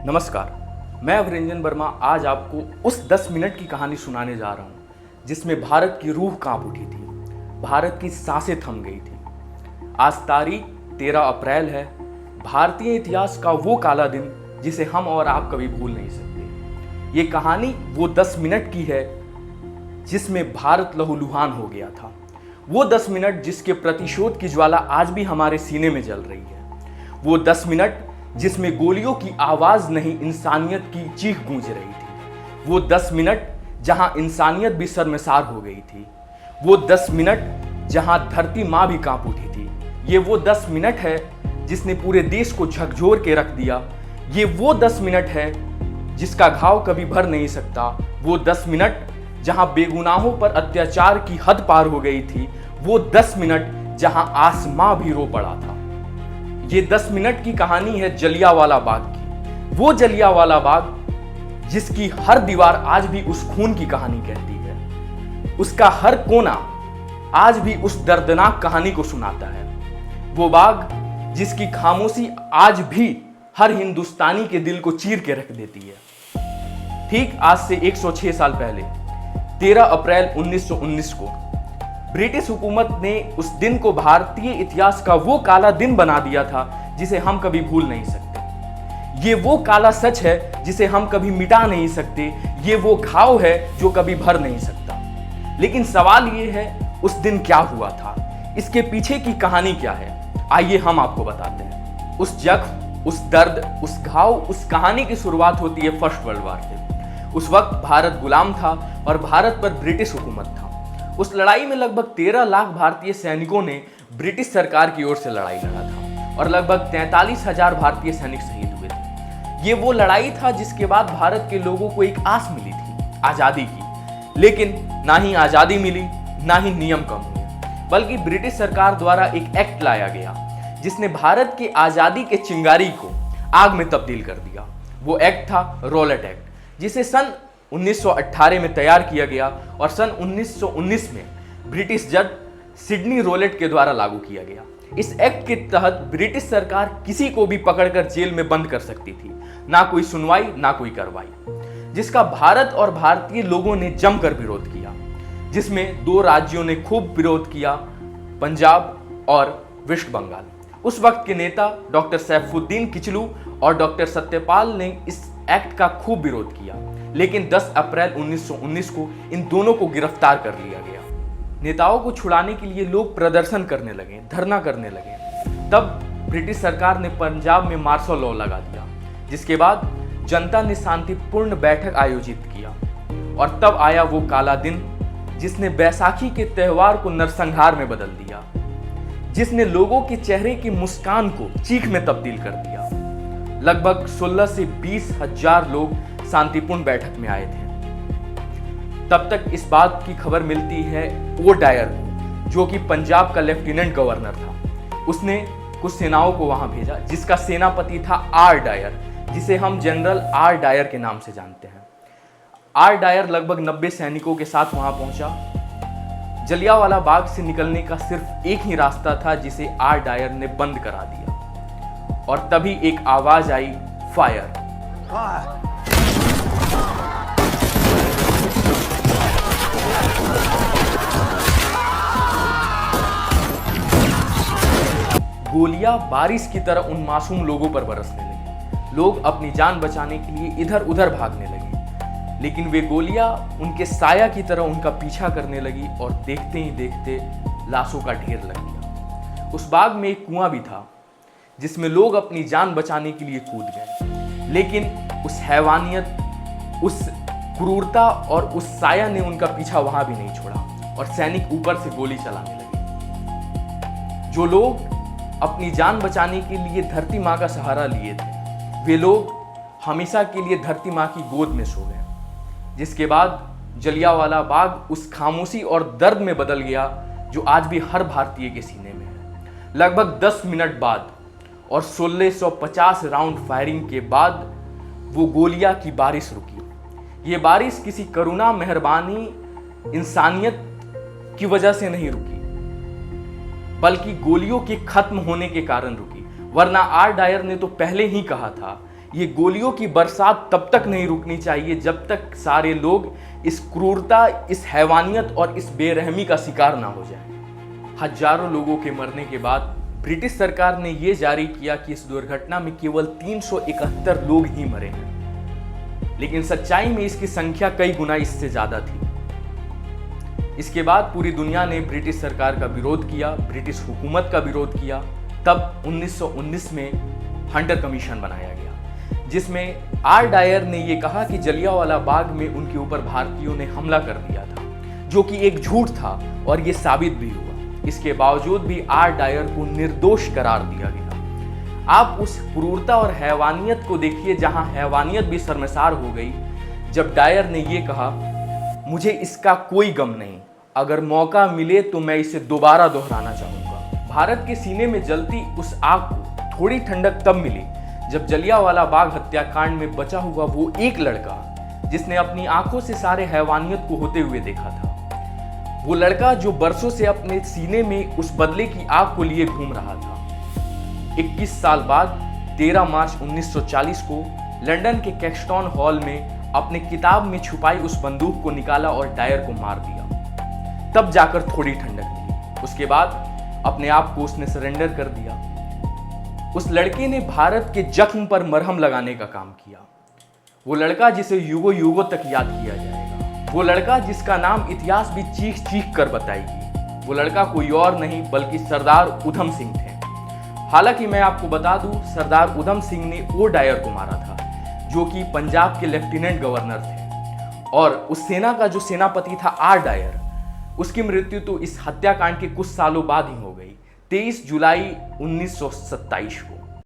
नमस्कार, मैं अवरंजन वर्मा आज आपको उस 10 मिनट की कहानी सुनाने जा रहा हूँ जिसमें भारत की रूह कांप उठी थी, भारत की सांसें थम गई थी। आज तारीख 13 अप्रैल है, भारतीय इतिहास का वो काला दिन जिसे हम और आप कभी भूल नहीं सकते। ये कहानी वो 10 मिनट की है जिसमें भारत लहूलुहान हो गया था। वो 10 मिनट जिसके प्रतिशोध की ज्वाला आज भी हमारे सीने में जल रही है। वो 10 मिनट जिसमें गोलियों की आवाज नहीं, इंसानियत की चीख गूंज रही थी। वो 10 मिनट जहां इंसानियत भी शर्मसार हो गई थी। वो 10 मिनट जहां धरती मां भी कांप उठी थी। ये वो 10 मिनट है जिसने पूरे देश को झकझोर के रख दिया। ये वो 10 मिनट है जिसका घाव कभी भर नहीं सकता। वो 10 मिनट जहां बेगुनाहों पर अत्याचार की हद पार हो गई थी। वो 10 मिनट जहां आसमां भी रो पड़ा था। ये 10 मिनट की कहानी है जलियांवाला बाग की। वो जलियांवाला बाग जिसकी हर दीवार आज भी उस खून की कहानी कहती है। उसका हर कोना आज भी उस दर्दनाक कहानी को सुनाता है। वो बाग जिसकी खामोशी आज भी हर हिंदुस्तानी के दिल को चीर के रख देती है। ठीक आज से 106 साल पहले 13 अप्रैल 1919 को ब्रिटिश हुकूमत ने उस दिन को भारतीय इतिहास का वो काला दिन बना दिया था जिसे हम कभी भूल नहीं सकते। ये वो काला सच है जिसे हम कभी मिटा नहीं सकते। ये वो घाव है जो कभी भर नहीं सकता। लेकिन सवाल ये है, उस दिन क्या हुआ था, इसके पीछे की कहानी क्या है? आइए हम आपको बताते हैं। उस जख्म, उस दर्द, उस घाव, उस कहानी की शुरुआत होती है फर्स्ट वर्ल्ड वॉर से। उस वक्त भारत गुलाम था और भारत पर ब्रिटिश हुकूमत था। उस लड़ाई में लगभग 13 लाख भारतीय सैनिकों ने ब्रिटिश सरकार की ओर से लड़ाई लड़ा था और लगभग 43,000 भारतीय सैनिक शहीद हुए थे। ये वो लड़ाई था जिसके बाद भारत के लोगों को एक आस मिली थी, आजादी की। लेकिन ना ही आजादी मिली, ना ही नियम कम हुए, बल्कि ब्रिटिश सरकार द्वारा एक एक्ट लाया गया जिसने भारत की आजादी के चिंगारी को आग में तब्दील कर दिया। वो एक्ट था रॉलेट एक्ट, जिसे सन 1918 में तैयार किया गया और सन 1919 में ब्रिटिश जज सिडनी रॉलेट के द्वारा लागू किया गया। इस एक्ट के तहत ब्रिटिश सरकार किसी को भी पकड़कर जेल में बंद कर सकती थी। ना कोई सुनवाई, ना कोई कार्रवाई, जिसका भारत और भारतीय लोगों ने जमकर विरोध किया, जिसमें 2 राज्यों ने खूब विरोध किया, पंजाब और वेस्ट बंगाल। उस वक्त के नेता डॉक्टर सैफुद्दीन किचलू और डॉक्टर सत्यपाल ने इस एक्ट का खूब विरोध किया। लेकिन 10 अप्रैल 1919 को इन दोनों को गिरफ्तार कर लिया गया। नेताओं को छुड़ाने के लिए लोग प्रदर्शन करने लगे, धरना करने लगे। तब ब्रिटिश सरकार ने पंजाब में मार्शल लॉ लगा दिया, जिसके बाद जनता ने शांतिपूर्ण बैठक आयोजित किया। और तब आया वो काला दिन जिसने बैसाखी के त्योहार को नरसंहार में बदल दिया, जिसने लोगों के चेहरे की मुस्कान को चीख में तब्दील कर दिया। लगभग 16 से 20 हजार लोग शांतिपूर्ण बैठक में आए थे। तब तक इस बात की खबर मिलती है ओ डायर को, जो कि पंजाब का लेफ्टिनेंट गवर्नर था। उसने कुछ सेनाओं को वहां भेजा, जिसका सेनापति था आर डायर, जिसे हम जनरल आर डायर के नाम से जानते हैं। आर डायर लगभग 90 सैनिकों के साथ वहां पहुंचा। जलियांवाला बाग से निकलने का सिर्फ एक ही रास्ता था, जिसे आर डायर ने बंद करा दिया। और तभी एक आवाज आई, फायर। गोलियां बारिश की तरह उन मासूम लोगों पर बरसने लगी। लोग अपनी जान बचाने के लिए इधर उधर भागने लगे, लेकिन वे गोलियां उनके साया की तरह उनका पीछा करने लगी और देखते ही देखते लाशों का ढेर लग गया। उस बाग में एक कुआं भी था जिसमें लोग अपनी जान बचाने के लिए कूद गए, लेकिन उस हैवानियत, उस क्रूरता और उस साया ने उनका पीछा वहां भी नहीं छोड़ा और सैनिक ऊपर से गोली चलाने लगे। जो लोग अपनी जान बचाने के लिए धरती माँ का सहारा लिए थे, वे लोग हमेशा के लिए धरती माँ की गोद में सो गए। जिसके बाद जलियांवाला बाग उस खामोशी और दर्द में बदल गया जो आज भी हर भारतीय के सीने में है। लगभग 10 मिनट बाद और 1650 राउंड फायरिंग के बाद वो गोलियां की बारिश रुकी। ये बारिश किसी करुणा, मेहरबानी, इंसानियत की वजह से नहीं रुकी, बल्कि गोलियों के खत्म होने के कारण रुकी। वरना आर डायर ने तो पहले ही कहा था ये गोलियों की बरसात तब तक नहीं रुकनी चाहिए जब तक सारे लोग इस क्रूरता, इस हैवानियत और इस बेरहमी का शिकार ना हो जाएं। हजारों लोगों के मरने के बाद ब्रिटिश सरकार ने यह जारी किया कि इस दुर्घटना में केवल 371 लोग ही मरे हैं, लेकिन सच्चाई में इसकी संख्या कई गुना इससे ज्यादा थी। इसके बाद पूरी दुनिया ने ब्रिटिश सरकार का विरोध किया, ब्रिटिश हुकूमत का विरोध किया। तब 1919 में हंटर कमीशन बनाया गया, जिसमें आर डायर ने यह कहा कि जलियांवाला बाग में उनके ऊपर भारतीयों ने हमला कर दिया था, जो कि एक झूठ था और यह साबित भी हुआ। इसके बावजूद भी आर डायर को निर्दोष करार दिया गया। आप उस क्रूरता और हैवानियत को देखिए, जहां हैवानियत भी शर्मसार हो गई जब डायर ने यह कहा, मुझे इसका कोई गम नहीं, अगर मौका मिले तो मैं इसे दोबारा दोहराना चाहूंगा। भारत के सीने में जलती उस आग को थोड़ी ठंडक तब मिली जब जलियांवाला बाग हत्याकांड में बचा हुआ वो एक लड़का, जिसने अपनी आंखों से सारे हैवानियत को होते हुए देखा था, वो लड़का जो बरसों से अपने सीने में उस बदले की आग को लिए घूम रहा था, 21 साल बाद 13 मार्च 1940 को लंदन के कैक्सटन हॉल में अपने किताब में छुपाई उस बंदूक को निकाला और डायर को मार दिया। तब जाकर थोड़ी ठंडक मिली। उसके बाद अपने आप को उसने सरेंडर कर दिया। उस लड़के ने भारत के जख्म पर मरहम लगाने का काम किया। वो लड़का जिसे युगों युगों तक याद किया जाएगा, वो लड़का जिसका नाम इतिहास भी चीख चीख कर बताएगी। वो लड़का कोई और नहीं बल्कि सरदार उधम सिंह थे। हालांकि मैं आपको बता दूं, सरदार उधम सिंह ने वो डायर को मारा था जो कि पंजाब के लेफ्टिनेंट गवर्नर थे, और उस सेना का जो सेनापति था आर डायर, उसकी मृत्यु तो इस हत्याकांड के कुछ सालों बाद ही हो गई, 23 जुलाई 1927 को।